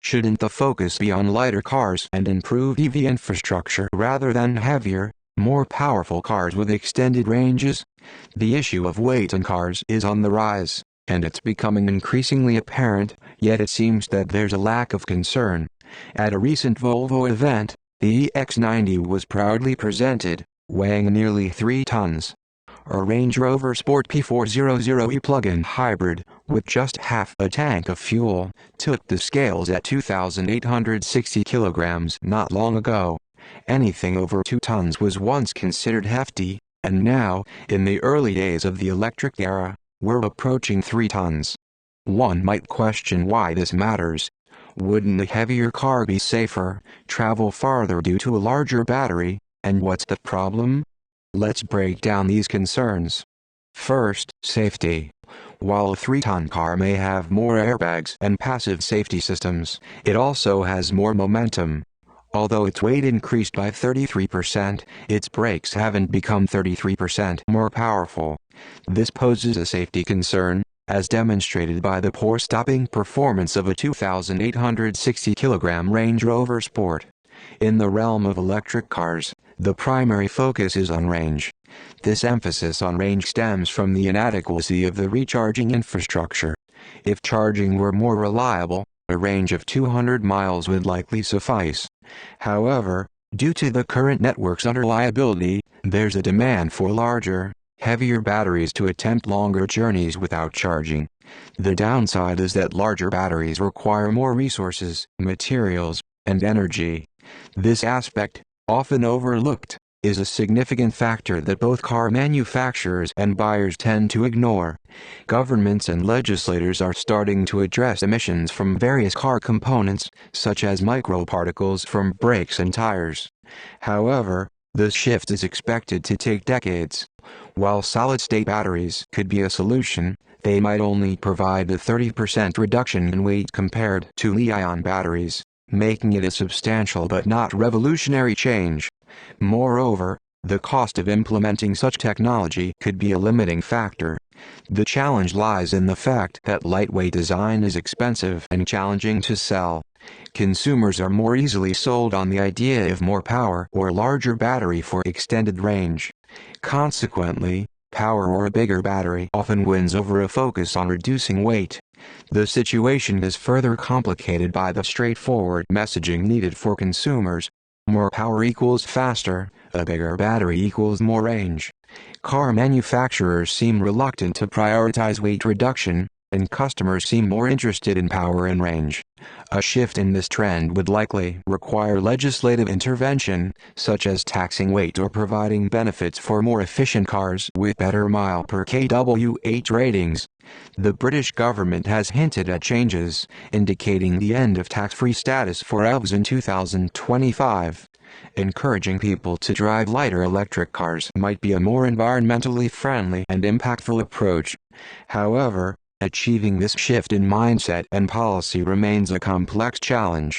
Shouldn't the focus be on lighter cars and improved EV infrastructure rather than heavier, more powerful cars with extended ranges? The issue of weight in cars is on the rise, and it's becoming increasingly apparent, yet it seems that there's a lack of concern. At a recent Volvo event, the EX90 was proudly presented, weighing nearly 3 tons. A Range Rover Sport P400e plug-in hybrid, with just half a tank of fuel, took the scales at 2,860 kilograms not long ago. Anything over 2 tons was once considered hefty, and now, in the early days of the electric era, we're approaching 3 tons. One might question why this matters. Wouldn't a heavier car be safer, travel farther due to a larger battery, and what's the problem? Let's break down these concerns. First, safety. While a 3-ton car may have more airbags and passive safety systems, it also has more momentum. Although its weight increased by 33%, its brakes haven't become 33% more powerful. This poses a safety concern, as demonstrated by the poor stopping performance of a 2,860-kilogram Range Rover Sport. In the realm of electric cars, the primary focus is on range. This emphasis on range stems from the inadequacy of the recharging infrastructure. If charging were more reliable, a range of 200 miles would likely suffice. However, due to the current network's unreliability, there's a demand for larger, heavier batteries to attempt longer journeys without charging. The downside is that larger batteries require more resources, materials, and energy. This aspect, often overlooked, is a significant factor that both car manufacturers and buyers tend to ignore. Governments and legislators are starting to address emissions from various car components, such as microparticles from brakes and tires. However, this shift is expected to take decades. While solid-state batteries could be a solution, they might only provide a 30% reduction in weight compared to lithium batteries, making it a substantial but not revolutionary change. Moreover, the cost of implementing such technology could be a limiting factor. The challenge lies in the fact that lightweight design is expensive and challenging to sell. Consumers are more easily sold on the idea of more power or larger battery for extended range. Consequently, power or a bigger battery often wins over a focus on reducing weight. The situation is further complicated by the straightforward messaging needed for consumers. More power equals faster, a bigger battery equals more range. Car manufacturers seem reluctant to prioritize weight reduction, and customers seem more interested in power and range. A shift in this trend would likely require legislative intervention, such as taxing weight or providing benefits for more efficient cars with better mile per kWh ratings. The British government has hinted at changes, indicating the end of tax-free status for EVs in 2025. Encouraging people to drive lighter electric cars might be a more environmentally friendly and impactful approach. However, achieving this shift in mindset and policy remains a complex challenge.